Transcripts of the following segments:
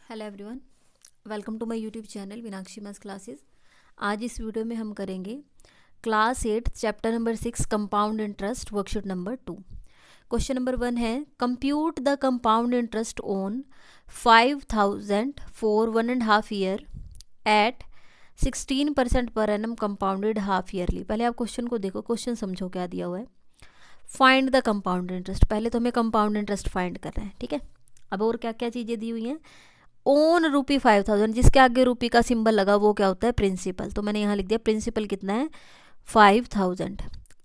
Hello everyone, welcome to my YouTube channel Meenakshi maths classes. आज इस video में हम करेंगे class 8 chapter number 6 compound interest worksheet number 2। Question number 1 है compute the compound interest on 5000 for 1.5 year at 16% per annum compounded half yearly. पहले आप question को देखो, क्वेश्चन समझो क्या दिया हुआ है। फाइंड द कंपाउंड इंटरेस्ट, पहले तो हमें कंपाउंड इंटरेस्ट फाइंड करना है, ठीक है। अब और क्या क्या चीज़ें दी हुई हैं। ओन रुपी 5000, जिसके आगे रुपी का सिंबल लगा वो क्या होता है, प्रिंसिपल। तो मैंने यहाँ लिख दिया प्रिंसिपल कितना है 5000।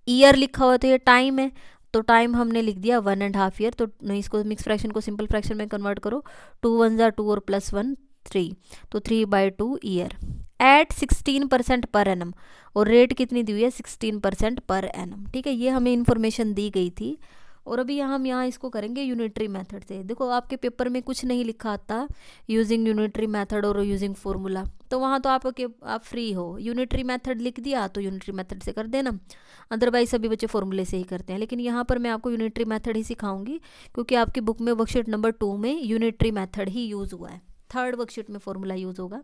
ईयर लिखा हुआ तो ये टाइम है, तो टाइम हमने लिख दिया 1.5 ईयर। तो इसको मिक्स फ्रैक्शन को सिंपल फ्रैक्शन में कन्वर्ट करो, 2 1 जा 2 और +1 3, तो 3/2 ईयर एट 16% पर एनम। और रेट कितनी दी हुई है 16% पर एनम, ठीक है। ये हमें इन्फॉर्मेशन दी गई थी। और अभी हम यहाँ इसको करेंगे यूनिटरी मेथड से। देखो आपके पेपर में कुछ नहीं लिखा आता यूजिंग यूनिटरी मेथड और यूजिंग फॉर्मूला, तो वहाँ तो आप फ्री हो। यूनिटरी मेथड लिख दिया तो यूनिटरी मेथड से कर देना, अदरवाइज सभी बच्चे फॉर्मूले से ही करते हैं। लेकिन यहाँ पर मैं आपको यूनिटरी मेथड ही सिखाऊंगी, क्योंकि आपकी बुक में वर्कशीट नंबर 2 में यूनिटरी मेथड ही यूज़ हुआ है, थर्ड वर्कशीट में फॉर्मूला यूज़ होगा।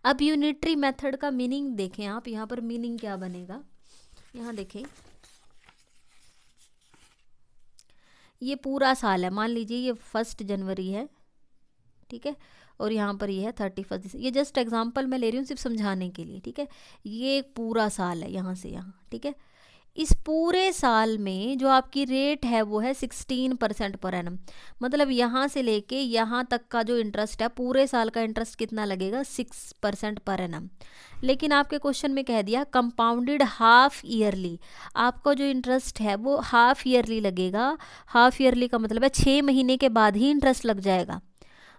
अब यूनिटरी मेथड का मीनिंग देखें आप, यहाँ पर मीनिंग क्या बनेगा, यहाँ देखें। ये पूरा साल है, मान लीजिए ये 1 जनवरी है, ठीक है, और यहाँ पर ये है 31 दिसंबर। ये जस्ट एग्जांपल मैं ले रही हूँ सिर्फ समझाने के लिए, ठीक है। ये एक पूरा साल है यहाँ से यहाँ, ठीक है। इस पूरे साल में जो आपकी रेट है वो है 16% पर एनम। मतलब यहाँ से लेके यहाँ तक का जो इंटरेस्ट है, पूरे साल का इंटरेस्ट कितना लगेगा 6% पर एनम। लेकिन आपके क्वेश्चन में कह दिया कंपाउंडेड हाफ ईयरली, आपका जो इंटरेस्ट है वो हाफ ईयरली लगेगा। हाफ ईयरली का मतलब है 6 महीने के बाद ही इंटरेस्ट लग जाएगा।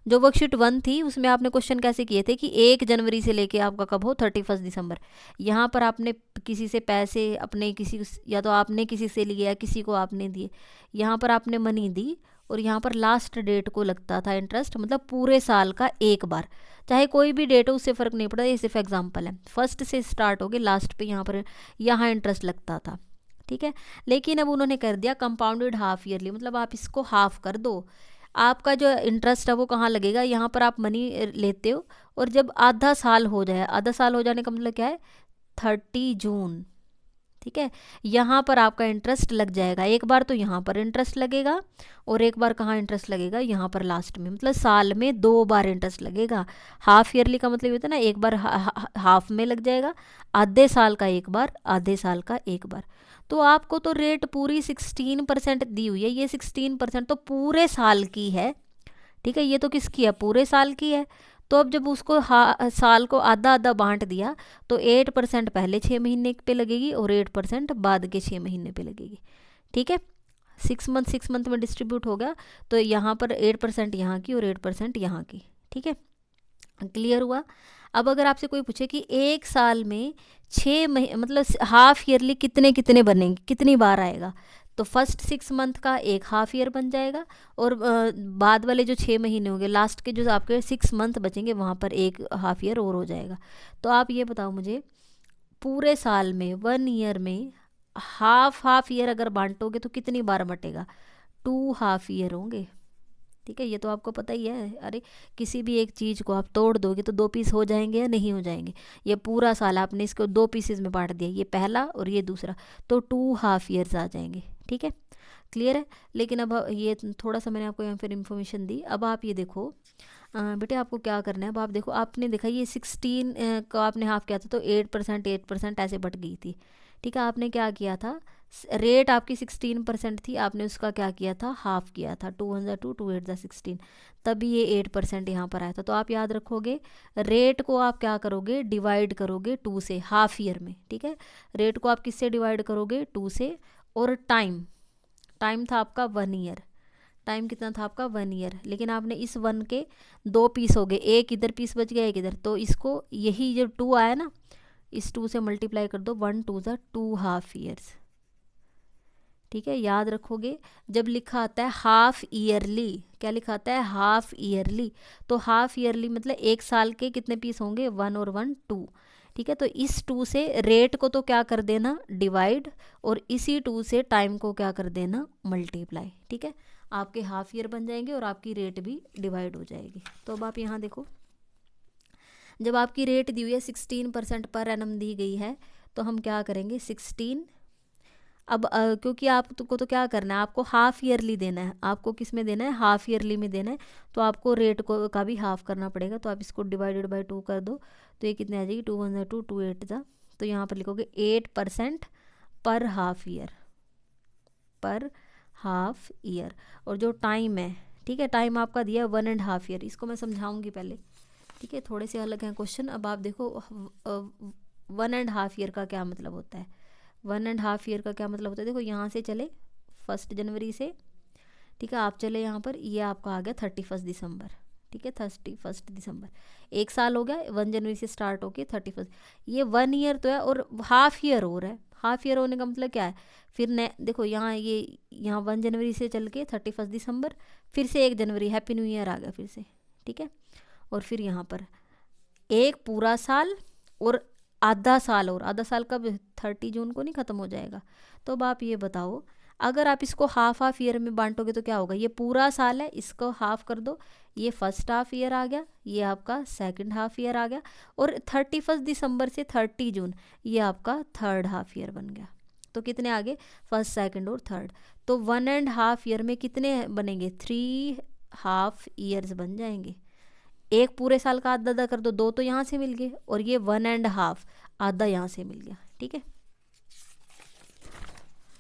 जो वर्कशीट 1 थी उसमें आपने क्वेश्चन कैसे किए थे कि 1 जनवरी से लेके आपका कब हो 31 दिसंबर। यहाँ पर आपने किसी से पैसे अपने किसी, या तो आपने किसी से लिए या किसी को आपने दिए, यहाँ पर आपने मनी दी और यहाँ पर लास्ट डेट को लगता था इंटरेस्ट। मतलब पूरे साल का एक बार, चाहे कोई भी डेट हो उससे फ़र्क नहीं पड़ता, ये सिर्फ एग्जाम्पल है। फर्स्ट से स्टार्ट हो गए लास्ट पे यहाँ इंटरेस्ट लगता था, ठीक है। लेकिन अब उन्होंने कर दिया कंपाउंडेड हाफ ईयरली, मतलब आप इसको हाफ कर दो। आपका जो इंटरेस्ट है वो कहाँ लगेगा, यहाँ पर आप मनी लेते हो और जब आधा साल हो जाए, आधा साल हो जाने का मतलब क्या है 30 जून, ठीक है, यहाँ पर आपका इंटरेस्ट लग जाएगा। एक बार तो यहाँ पर इंटरेस्ट लगेगा और एक बार कहाँ इंटरेस्ट लगेगा, यहाँ पर लास्ट में। मतलब साल में 2 बार इंटरेस्ट लगेगा। हाफ ईयरली का मतलब होता है ना, एक बार हाफ में लग जाएगा, आधे साल का एक बार, आधे साल का एक बार। तो आपको तो रेट पूरी 16% दी हुई है, ये 16% तो पूरे साल की है, ठीक है। ये तो किसकी है, पूरे साल की है। तो अब जब उसको साल को आधा आधा बांट दिया तो 8% पहले 6 महीने पे लगेगी और 8% बाद के 6 महीने पे लगेगी, ठीक है। 6 मंथ में डिस्ट्रीब्यूट हो गया, तो यहाँ पर 8% यहाँ की और 8% यहाँ की, ठीक है। क्लियर हुआ। अब अगर आपसे कोई पूछे कि एक साल में 6 महीने मतलब हाफ ईयरली कितने कितने बनेंगे, कितनी बार आएगा, तो फर्स्ट 6 मंथ का एक हाफ ईयर बन जाएगा और बाद वाले जो 6 महीने होंगे, लास्ट के जो आपके 6 मंथ बचेंगे वहाँ पर एक हाफ ईयर और हो जाएगा। तो आप ये बताओ मुझे, पूरे साल में 1 ईयर में हाफ ईयर अगर बांटोगे तो कितनी बार बटेगा, 2 हाफ ईयर होंगे, ठीक है। ये तो आपको पता ही है। अरे किसी भी एक चीज़ को आप तोड़ दोगे तो 2 पीस हो जाएंगे या नहीं हो जाएंगे। ये पूरा साल आपने इसको 2 पीसेज में बांट दिया, ये पहला और ये दूसरा, तो 2 हाफ ईयर्स आ जाएंगे, ठीक है। क्लियर है। लेकिन अब ये थोड़ा सा मैंने आपको यहाँ फिर इन्फॉर्मेशन दी। अब आप ये देखो बेटे, आपको क्या करना है। अब आप देखो, आपने देखा ये 16 का आपने हाफ किया था तो 8% ऐसे बट गई थी, ठीक है। आपने क्या किया था, रेट आपकी 16% थी, आपने उसका क्या किया था, हाफ किया था। 2 1 2 2 8 16, तभी ये 8% यहाँ पर आया था। तो आप याद रखोगे, रेट को आप क्या करोगे, डिवाइड करोगे 2 से हाफ ईयर में, ठीक है। रेट को आप किससे डिवाइड करोगे, 2 से। और टाइम था आपका 1 ईयर, टाइम कितना था आपका 1 ईयर। लेकिन आपने इस 1 के 2 पीस हो गए, एक इधर पीस बच गया एक इधर, तो इसको यही जो 2 आया ना, इस 2 से मल्टीप्लाई कर दो, 1 2 2 हाफ ईयर्स, ठीक है। याद रखोगे, जब लिखा आता है हाफ ईयरली, क्या लिखा आता है, हाफ ईयरली, तो हाफ ईयरली मतलब एक साल के कितने पीस होंगे, 1 और 1 2, ठीक है। तो इस 2 से रेट को तो क्या कर देना, डिवाइड, और इसी 2 से टाइम को क्या कर देना, मल्टीप्लाई, ठीक है। आपके हाफ ईयर बन जाएंगे और आपकी रेट भी डिवाइड हो जाएगी। तो अब आप यहाँ देखो, जब आपकी रेट दी हुई है 16% पर एनम दी गई है, तो हम क्या करेंगे 16। अब क्योंकि आपको तो क्या करना है, आपको हाफ ईयरली देना है, आपको किस में देना है, हाफ ईयरली में देना है, तो आपको रेट को का भी हाफ करना पड़ेगा। तो आप इसको डिवाइडेड बाय 2 कर दो, तो ये कितने आ जाएगी, 2 1 2 2 8 जा, तो यहाँ पर लिखोगे 8% पर हाफ ईयर, पर हाफ ईयर। और जो टाइम है, ठीक है, टाइम आपका दिया 1.5 ईयर, इसको मैं समझाऊंगी पहले, ठीक है, थोड़े से अलग हैं क्वेश्चन। अब आप देखो 1.5 ईयर का क्या मतलब होता है, 1.5 ईयर का क्या मतलब होता है। देखो यहाँ से चले 1 जनवरी से, ठीक है, आप चले यहाँ पर, ये आपका आ गया 31 दिसंबर, ठीक है, 31 दिसंबर, 1 साल हो गया 1 जनवरी से स्टार्ट होके 31, ये 1 ईयर तो है और हाफ ईयर हो रहा है। हाफ ईयर होने का मतलब क्या है, फिर देखो यहाँ ये यहाँ 1 जनवरी से चल के 31 दिसंबर, फिर से 1 जनवरी, हैप्पी न्यू ईयर आ गया फिर से, ठीक है। और फिर यहाँ पर एक पूरा साल और आधा साल, और आधा साल कब, 30 जून को नहीं ख़त्म हो जाएगा। तो अब आप ये बताओ, अगर आप इसको हाफ ईयर में बांटोगे तो क्या होगा, ये पूरा साल है, इसको हाफ कर दो, ये फर्स्ट हाफ ईयर आ गया, ये आपका सेकंड हाफ ईयर आ गया, और 31 दिसंबर से 30 जून ये आपका थर्ड हाफ ईयर बन गया। तो कितने आगे, फर्स्ट सेकंड और थर्ड, तो 1.5 ईयर में कितने बनेंगे, 3 हाफ ईयर्स बन जाएंगे। एक पूरे साल का आधा आधा कर दो, 2 तो यहाँ से मिल गए, और ये 1.5 आधा यहाँ से मिल गया, ठीक है।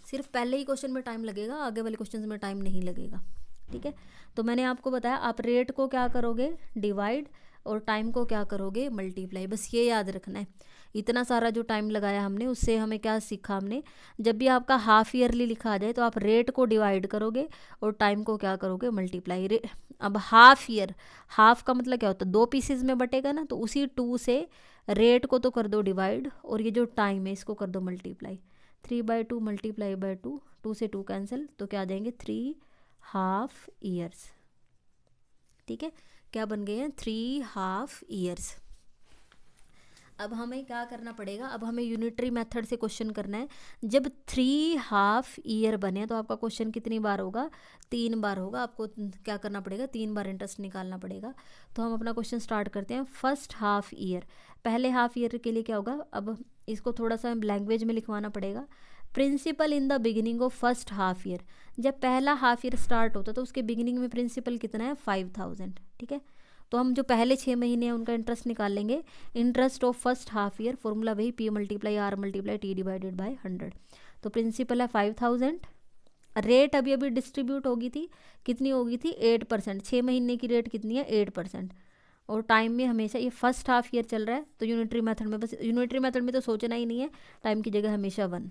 सिर्फ पहले ही क्वेश्चन में टाइम लगेगा, आगे वाले क्वेश्चन में टाइम नहीं लगेगा, ठीक है। तो मैंने आपको बताया, आप रेट को क्या करोगे, डिवाइड, और टाइम को क्या करोगे, मल्टीप्लाई, बस ये याद रखना है। इतना सारा जो टाइम लगाया हमने, उससे हमें क्या सीखा हमने, जब भी आपका हाफ ईयरली लिखा आ जाए तो आप रेट को डिवाइड करोगे और टाइम को क्या करोगे, मल्टीप्लाई। अब हाफ ईयर, हाफ का मतलब क्या होता है, 2 पीसेज में बटेगा ना, तो उसी 2 से रेट को तो कर दो डिवाइड, और ये जो टाइम है इसको कर दो मल्टीप्लाई। 3/2 मल्टीप्लाई बाय 2, 2 से 2 कैंसिल, तो क्या आ जाएंगे 3 हाफ ईयर्स, ठीक है, क्या बन गए हैं 3 हाफ ईयर्स। अब हमें क्या करना पड़ेगा, अब हमें यूनिटरी मेथड से क्वेश्चन करना है। जब 3 हाफ ईयर बने तो आपका क्वेश्चन कितनी बार होगा, 3 बार होगा। आपको क्या करना पड़ेगा, 3 बार इंटरेस्ट निकालना पड़ेगा। तो हम अपना क्वेश्चन स्टार्ट करते हैं। फर्स्ट हाफ ईयर, पहले हाफ ईयर के लिए क्या होगा, अब इसको थोड़ा सा लैंग्वेज में लिखवाना पड़ेगा। Principal in the beginning of first half year, जब पहला हाफ ईयर स्टार्ट होता है तो उसके बिगिनिंग में प्रिंसिपल कितना है, 5000, ठीक है। तो हम जो पहले 6 महीने हैं उनका इंटरेस्ट निकाल लेंगे। Interest of first half year, formula वही P × R × T divided by 100। तो प्रिंसिपल है 5000, रेट अभी अभी डिस्ट्रीब्यूट होगी थी, कितनी होगी थी 8%, 6 महीने की रेट कितनी है 8%, और टाइम में हमेशा ये फर्स्ट हाफ ईयर चल रहा है, तो यूनिटरी मेथड में, बस यूनिटरी मेथड में तो सोचना ही नहीं है, टाइम की जगह हमेशा 1,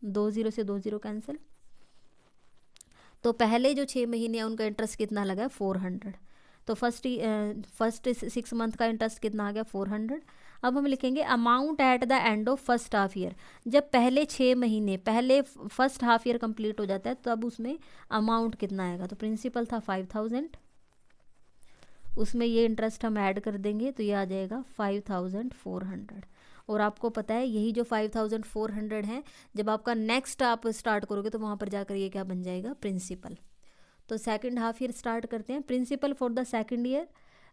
2 0 से 2 0 कैंसिल। तो पहले जो 6 महीने हैं उनका इंटरेस्ट कितना लगा है 400, तो फर्स्ट 6 मंथ का इंटरेस्ट कितना आ गया 400। अब हम लिखेंगे amount at the end of first half year, जब पहले 6 महीने, पहले फर्स्ट हाफ ईयर कंप्लीट हो जाता है तो अब उसमें अमाउंट कितना आएगा, तो प्रिंसिपल था 5000, उसमें ये इंटरेस्ट हम ऐड कर देंगे तो ये आ जाएगा 5400। और आपको पता है यही जो 5400 है, जब आपका नेक्स्ट आप स्टार्ट करोगे तो वहाँ पर जाकर ये क्या बन जाएगा, प्रिंसिपल। तो सेकंड हाफ ईयर स्टार्ट करते हैं। Principal for the second year,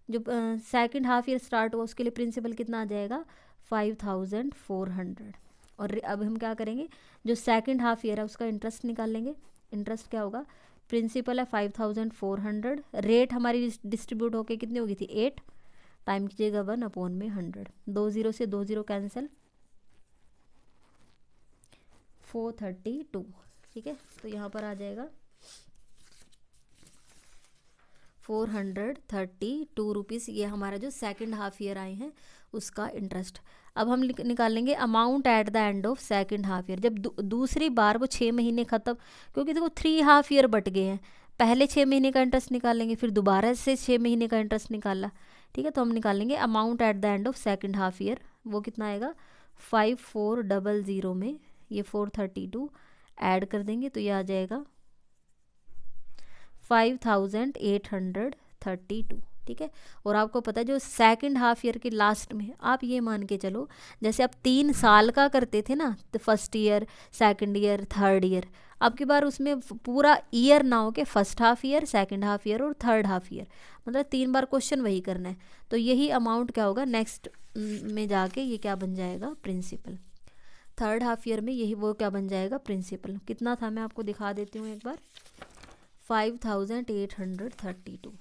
जो सेकंड हाफ ईयर स्टार्ट हुआ उसके लिए प्रिंसिपल कितना आ जाएगा 5400। और अब हम क्या करेंगे, जो सेकंड हाफ ईयर है उसका इंटरेस्ट निकाल लेंगे। इंटरेस्ट क्या होगा, प्रिंसिपल है 5400, रेट हमारी डिस्ट्रीब्यूट होके कितनी होगी थी 8, टाइम की जगह 1/100, 2 0 से 2 0 कैंसिल, 432, ठीक है। तो यहाँ पर आ जाएगा 432 रुपीज़, ये हमारा जो सेकंड हाफ ईयर आए हैं उसका इंटरेस्ट। अब हम निकाल लेंगे amount at the end of second half year, जब दूसरी बार वो 6 महीने ख़त्म, क्योंकि देखो 3 हाफ ईयर बट गए हैं, पहले 6 महीने का इंटरेस्ट निकाल लेंगे, फिर दोबारा से 6 महीने का इंटरेस्ट निकाला, ठीक है। तो हम निकाल लेंगे amount at the end of second half year, वो कितना आएगा 5400 में ये 432 ऐड कर देंगे तो ये आ जाएगा 5832, ठीक है। और आपको पता है जो सेकंड हाफ ईयर के लास्ट में, आप ये मान के चलो जैसे आप 3 साल का करते थे ना, तो first year, second year, third year, अब की बार उसमें पूरा ईयर ना हो के first half year, second half year और थर्ड हाफ ईयर, मतलब 3 बार क्वेश्चन वही करना है। तो यही अमाउंट क्या होगा नेक्स्ट में जाके, ये क्या बन जाएगा, प्रिंसिपल। थर्ड हाफ ईयर में यही वो क्या बन जाएगा, प्रिंसिपल। कितना था मैं आपको दिखा देती हूँ एक बार, 5832,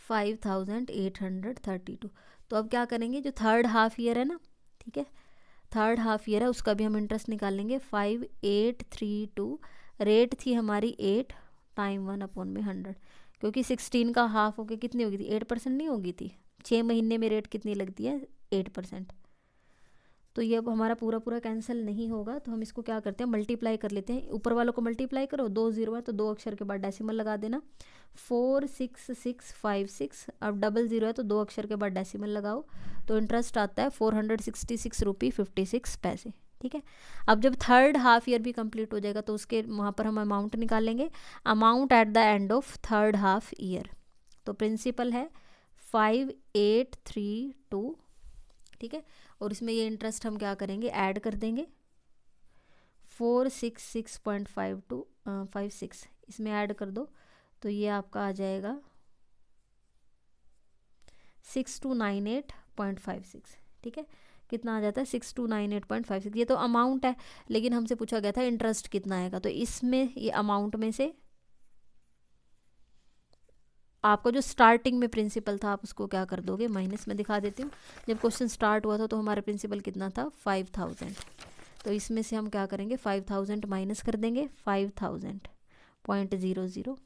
5832। तो अब क्या करेंगे, जो थर्ड हाफ ईयर है ना, ठीक है, थर्ड हाफ ईयर है, उसका भी हम इंटरेस्ट निकाल लेंगे। 5832, रेट थी हमारी 8 टाइम 1/100, क्योंकि 16 का हाफ होके कितनी होगी थी, 8% नहीं होगी थी। 6 महीने में रेट कितनी लगती है, 8%। तो ये अब हमारा पूरा पूरा कैंसिल नहीं होगा, तो हम इसको क्या करते हैं, मल्टीप्लाई कर लेते हैं। ऊपर वालों को मल्टीप्लाई करो, 2 0 है तो 2 अक्षर के बाद डेसिमल लगा देना। 46656, अब डबल 0 है तो 2 अक्षर के बाद डेसिमल लगाओ, तो इंटरेस्ट आता है 466 रुपये 56 पैसे, ठीक है। अब जब थर्ड हाफ ईयर भी कंप्लीट हो जाएगा तो उसके वहाँ पर हम अमाउंट निकालेंगे, amount at the end of third half year. तो प्रिंसिपल है 5832, ठीक है। और इसमें ये इंटरेस्ट हम क्या करेंगे, ऐड कर देंगे, 466.56 इसमें ऐड कर दो, तो ये आपका आ जाएगा 6298.56, ठीक है। कितना आ जाता है, 6298.56। ये तो अमाउंट है, लेकिन हमसे पूछा गया था इंटरेस्ट कितना आएगा, तो इसमें ये अमाउंट में से आपको जो स्टार्टिंग में प्रिंसिपल था आप उसको क्या कर दोगे, माइनस में दिखा देती हूँ। जब क्वेश्चन स्टार्ट हुआ था तो हमारा प्रिंसिपल कितना था, 5000। तो इसमें से हम क्या करेंगे, 5000 माइनस कर देंगे 5000.00,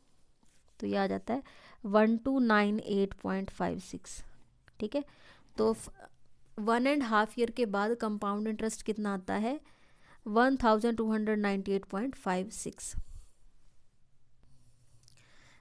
तो ये आ जाता है 1298.56, ठीक है। तो 1.5 ईयर के बाद कंपाउंड इंटरेस्ट कितना आता है, 1298.56।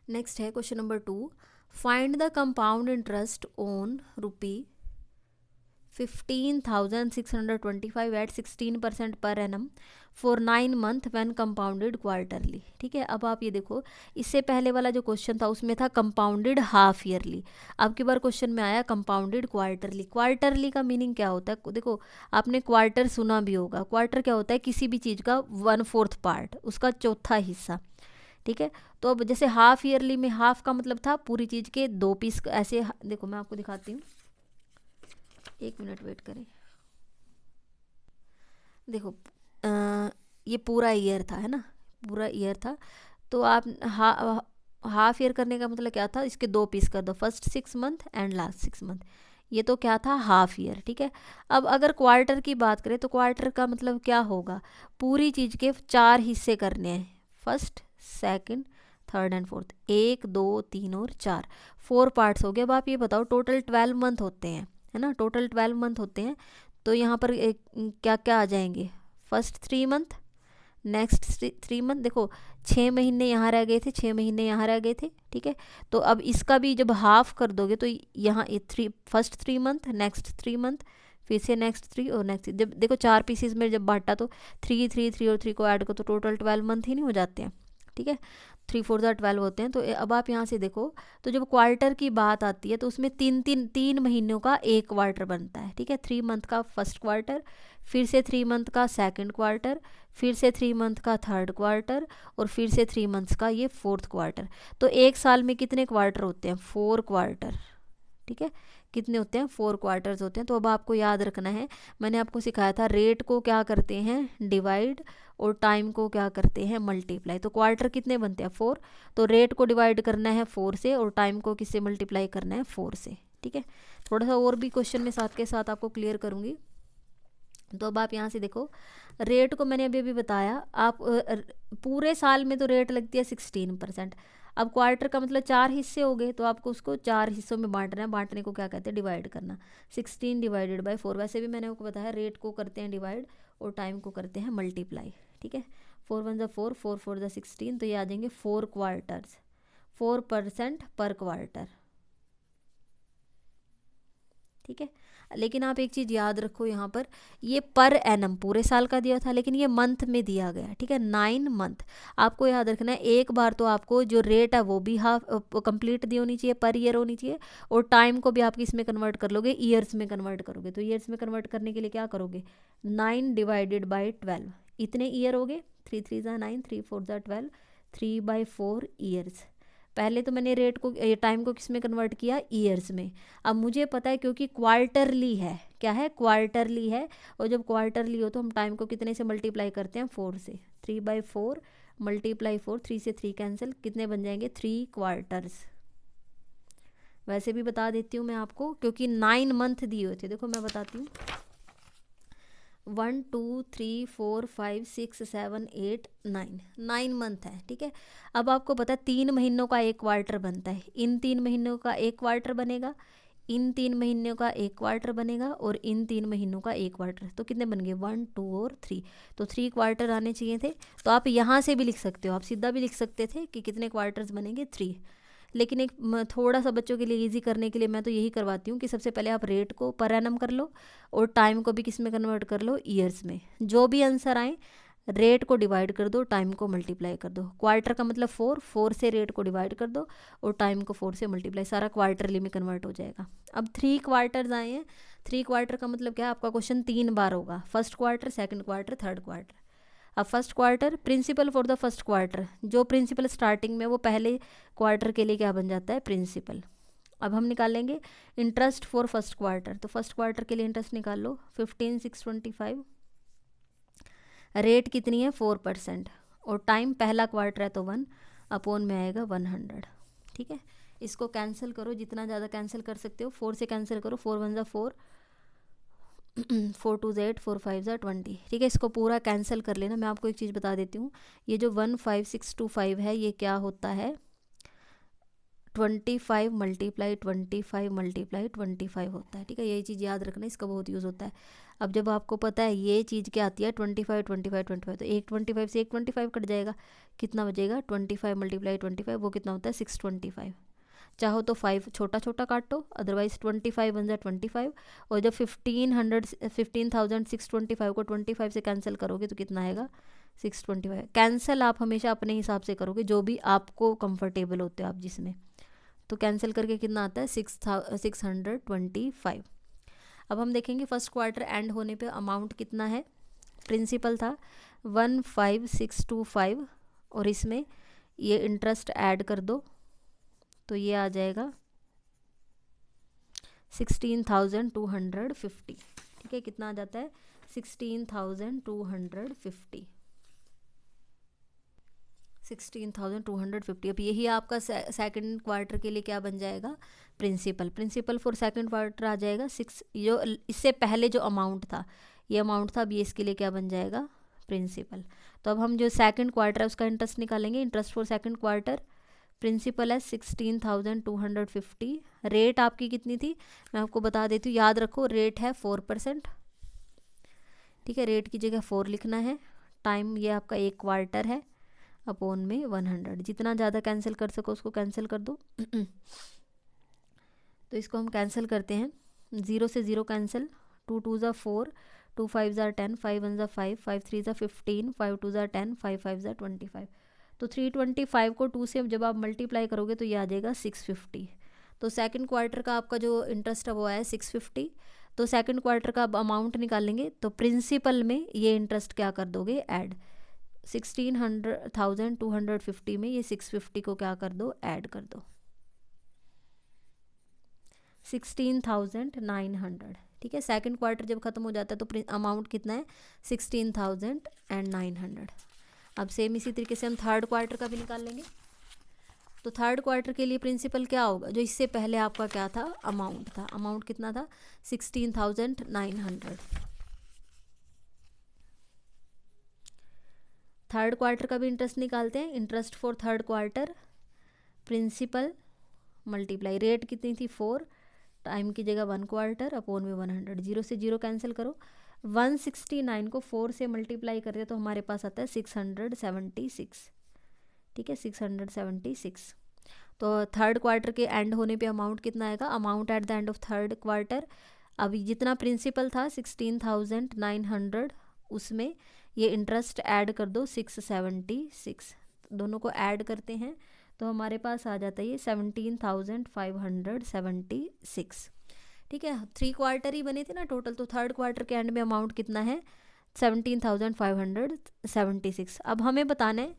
नेक्स्ट है question number 2, find the compound interest on ₹15,625 at 16% per annum for 9 month when compounded quarterly, ठीक है। अब आप ये देखो, इससे पहले वाला जो क्वेश्चन था उसमें था कंपाउंडेड हाफ ईयरली, अब की बार क्वेश्चन में आया कंपाउंडेड क्वार्टरली। क्वार्टरली का मीनिंग क्या होता है, देखो आपने क्वार्टर सुना भी होगा, क्वार्टर क्या होता है, किसी भी चीज़ का 1/4 पार्ट, उसका चौथा हिस्सा, ठीक है। तो अब जैसे हाफ ईयरली में हाफ का मतलब था पूरी चीज़ के 2 पीस, ऐसे देखो मैं आपको दिखाती हूँ, 1 मिनट वेट करें। देखो ये पूरा ईयर था, है ना, पूरा ईयर था, तो आप हाफ ईयर करने का मतलब क्या था, इसके 2 पीस कर दो, first 6 month and last 6 month, ये तो क्या था, हाफ ईयर, ठीक है। अब अगर क्वार्टर की बात करें तो क्वार्टर का मतलब क्या होगा, पूरी चीज़ के 4 हिस्से करने हैं, first, second, third and fourth, 1 2 3 और 4, 4 पार्ट्स हो गए। अब आप ये बताओ टोटल 12 मंथ होते हैं, है ना, टोटल 12 मंथ होते हैं, तो यहाँ पर क्या क्या आ जाएंगे, फर्स्ट 3 मंथ, नेक्स्ट 3 मंथ, देखो 6 महीने यहाँ रह गए थे, 6 महीने यहाँ रह गए थे, ठीक है। तो अब इसका भी जब हाफ कर दोगे तो यहाँ फर्स्ट 3 मंथ, नेक्स्ट 3 मंथ, फिर से नेक्स्ट 3 और नेक्स्ट, जब देखो 4 पीसीज में जब बांटा तो 3 3 3 और 3 को ऐड करो तो टोटल 12 मंथ ही नहीं हो जाते हैं, ठीक है। 3 4 12 होते हैं। तो अब आप यहाँ से देखो, तो जब क्वार्टर की बात आती है तो उसमें 3 महीनों का एक क्वार्टर बनता है, ठीक है। 3 मंथ का फर्स्ट क्वार्टर, फिर से 3 मंथ का सेकंड क्वार्टर, फिर से 3 मंथ का थर्ड क्वार्टर, और फिर से 3 मंथ्स का ये फोर्थ क्वार्टर। तो एक साल में कितने क्वार्टर होते हैं, 4 क्वार्टर, ठीक है। कितने होते हैं, 4 क्वार्टर्स होते हैं। तो अब आपको याद रखना है, मैंने आपको सिखाया था रेट को क्या करते हैं, डिवाइड, और टाइम को क्या करते हैं, मल्टीप्लाई। तो क्वार्टर कितने बनते हैं, 4, तो रेट को डिवाइड करना है 4 से और टाइम को किससे मल्टीप्लाई करना है, 4 से, ठीक है। थोड़ा सा और भी क्वेश्चन में साथ के साथ आपको क्लियर करूँगी। तो अब आप यहाँ से देखो, रेट को मैंने अभी बताया, आप पूरे साल में तो रेट लगती है 16%। अब क्वार्टर का मतलब 4 हिस्से हो गए, तो आपको उसको 4 हिस्सों में बांटना है, बांटने को क्या कहते हैं, डिवाइड करना। 16 डिवाइडेड बाय 4, वैसे भी मैंने आपको बताया रेट को करते हैं डिवाइड और टाइम को करते हैं मल्टीप्लाई, ठीक है। 4 1 4, 4 4 16, तो ये आ जाएंगे 4 क्वार्टर्स, 4% पर क्वार्टर, ठीक है। लेकिन आप एक चीज़ याद रखो, यहाँ पर ये पर एनम पूरे साल का दिया था, लेकिन ये मंथ में दिया गया, ठीक है, 9 मंथ। आपको याद रखना है, एक बार तो आपको जो रेट है वो भी हाफ कंप्लीट दी होनी चाहिए, पर ईयर होनी चाहिए, और टाइम को भी आप किस में कन्वर्ट कर लोगे, ईयर्स में कन्वर्ट करोगे। तो ईयर्स में कन्वर्ट करने के लिए क्या करोगे, 9 डिवाइडेड बाई 12, इतने ईयर हो गए, 3 3 ज़ा 9, 3 4 ज़ा 12, 3/4 ईयर्स। पहले तो मैंने रेट को, टाइम को किस में कन्वर्ट किया, ईयर्स में। अब मुझे पता है क्योंकि क्वार्टरली है, क्या है, क्वार्टरली है, और जब क्वार्टरली हो तो हम टाइम को कितने से मल्टीप्लाई करते हैं, 4 से। 3/4 मल्टीप्लाई 4, 3 से 3 कैंसिल, कितने बन जाएंगे, 3 क्वार्टर्स। वैसे भी बता देती हूँ मैं आपको, क्योंकि 9 मंथ दिए हुए थे, देखो मैं बताती हूँ, 1 2 3 4 5 6 7 8 9 मंथ है, ठीक है। अब आपको पता है 3 महीनों का एक क्वार्टर बनता है, इन 3 महीनों का एक क्वार्टर बनेगा, इन 3 महीनों का एक क्वार्टर बनेगा, और इन 3 महीनों का एक क्वार्टर। तो कितने बन गए, 1 2 और 3, तो 3 क्वार्टर आने चाहिए थे। तो आप यहाँ से भी लिख सकते हो, आप सीधा भी लिख सकते थे कि कितने क्वार्टर्स बनेंगे, 3। लेकिन एक थोड़ा सा बच्चों के लिए इजी करने के लिए मैं तो यही करवाती हूँ कि सबसे पहले आप रेट को पर एनम कर लो, और टाइम को भी किस में कन्वर्ट कर लो, ईयर्स में। जो भी आंसर आए, रेट को डिवाइड कर दो, टाइम को मल्टीप्लाई कर दो। क्वार्टर का मतलब 4, 4 से रेट को डिवाइड कर दो, और टाइम को 4 से मल्टीप्लाई, सारा क्वार्टरली में कन्वर्ट हो जाएगा। अब 3 क्वार्टर्स आए हैं, 3 क्वार्टर का मतलब क्या है, आपका क्वेश्चन 3 बार होगा, first quarter, second quarter, third quarter. अब first quarter, principal for the first quarter, जो प्रिंसिपल स्टार्टिंग में, वो पहले क्वार्टर के लिए क्या बन जाता है, प्रिंसिपल। अब हम निकालेंगे इंटरेस्ट फॉर फर्स्ट क्वार्टर, तो फर्स्ट क्वार्टर के लिए इंटरेस्ट निकाल लो, 15,625, रेट कितनी है, 4%, और टाइम पहला क्वार्टर है तो 1, अपॉन में आएगा 100, ठीक है। इसको कैंसिल करो, जितना ज़्यादा कैंसिल कर सकते हो, 4 से कैंसिल करो, 4 1 ज़ा 4, 4 2 ज़ा 8, 4 5 ज़ा 20, ठीक है। इसको पूरा कैंसिल कर लेना। मैं आपको एक चीज़ बता देती हूँ, ये जो 15625 है, ये क्या होता है, 25 मल्टीप्लाई 25 मल्टीप्लाई 25 होता है, ठीक है। यही चीज़ याद रखना, इसका बहुत यूज़ होता है। अब जब आपको पता है ये चीज़ क्या आती है, 25 25 25, तो एक 25 से एक 25 कट जाएगा, कितना बचेगा, 25 मल्टीप्लाई 25, वो कितना होता है, 625। चाहो तो 5 छोटा छोटा काटो, अदरवाइज 25 बन जाए 25, और जब 15,625 को 25 से कैंसिल करोगे तो कितना आएगा, 625। कैंसिल आप हमेशा अपने हिसाब से करोगे, जो भी आपको कंफर्टेबल होते हो आप जिसमें, तो कैंसिल करके कितना आता है, 625। अब हम देखेंगे फर्स्ट क्वार्टर एंड होने पे अमाउंट कितना है, प्रिंसिपल था 15625, और इसमें ये इंटरेस्ट ऐड कर दो, तो ये आ जाएगा 16,250, ठीक है। कितना आ जाता है, 16,250, 16,250। अब यही आपका सेकंड क्वार्टर के लिए क्या बन जाएगा, principal. Principal for second quarter आ जाएगा 6, जो इससे पहले जो अमाउंट था, ये अमाउंट था, अब ये इसके लिए क्या बन जाएगा, प्रिंसिपल। तो अब हम जो सेकंड क्वार्टर है उसका इंटरेस्ट निकालेंगे, interest for second quarter, principal है 16,250, रेट आपकी कितनी थी, मैं आपको बता देती हूँ, याद रखो, रेट है 4%, ठीक है। रेट की जगह 4 लिखना है, टाइम ये आपका एक क्वार्टर है, अपॉन में 100, जितना ज़्यादा कैंसिल कर सको उसको कैंसिल कर दो। तो इसको हम कैंसिल करते हैं, 0 से 0 कैंसिल, 2 2 ज़ा 4, 2 5 ज़ा 10, 5 1 ज़ा 5, 5 3 ज़ा 15, 5 2 ज़ा 10, 5 5 ज़ा 25। तो 325 को 2 से जब आप मल्टीप्लाई करोगे तो ये आ जाएगा 650। तो सेकंड क्वार्टर का आपका जो इंटरेस्ट है वो आया 650। तो सेकंड क्वार्टर का अब अमाउंट निकालेंगे, तो प्रिंसिपल में ये इंटरेस्ट क्या कर दोगे, ऐड, 16,250 में ये 650 को क्या कर दो, ऐड कर दो, 16,900, ठीक है। सेकंड क्वार्टर जब खत्म हो जाता है तो अमाउंट कितना है, 16,900। अब सेम इसी तरीके से हम थर्ड क्वार्टर का भी निकाल लेंगे। तो थर्ड क्वार्टर के लिए प्रिंसिपल क्या होगा, जो इससे पहले आपका क्या था, अमाउंट था, अमाउंट कितना था, 16,900। थर्ड क्वार्टर का भी इंटरेस्ट निकालते हैं, interest for third quarter, principal multiply, rate कितनी थी 4, टाइम की जगह 1 क्वार्टर, अपॉन में 100, 0 से 0 कैंसिल करो, 169 को 4 से मल्टीप्लाई करते तो हमारे पास आता है 676, ठीक है, 676। तो थर्ड क्वार्टर के एंड होने पे अमाउंट कितना आएगा, amount at the end of third quarter, अभी जितना प्रिंसिपल था 16,900, उसमें ये इंटरेस्ट ऐड कर दो 676, दोनों को ऐड करते हैं तो हमारे पास आ जाता है ये 17,576। ठीक है, 3 क्वार्टर ही बने थे ना टोटल, तो थर्ड क्वार्टर के एंड में अमाउंट कितना है 17,576। अब हमें बताना है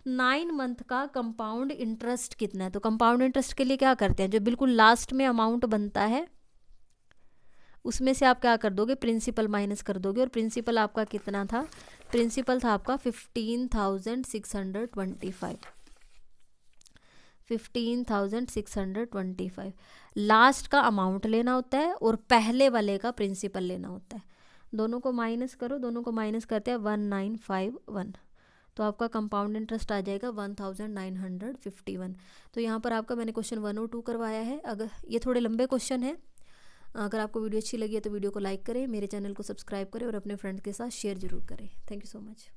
9 मंथ का कंपाउंड इंटरेस्ट कितना है। तो कंपाउंड इंटरेस्ट के लिए क्या करते हैं, जो बिल्कुल लास्ट में अमाउंट बनता है उसमें से आप क्या कर दोगे, प्रिंसिपल माइनस कर दोगे। और प्रिंसिपल आपका कितना था, प्रिंसिपल था आपका 15,625, 15,625। लास्ट का अमाउंट लेना होता है और पहले वाले का प्रिंसिपल लेना होता है। दोनों को माइनस करो, दोनों को माइनस करते हैं 1951, तो आपका कंपाउंड इंटरेस्ट आ जाएगा 1951। तो यहाँ पर आपका मैंने क्वेश्चन 1 और 2 करवाया है। अगर ये थोड़े लंबे क्वेश्चन है, अगर आपको वीडियो अच्छी लगी है तो वीडियो को लाइक करें, मेरे चैनल को सब्सक्राइब करें और अपने फ्रेंड्स के साथ शेयर जरूर करें। Thank you so much.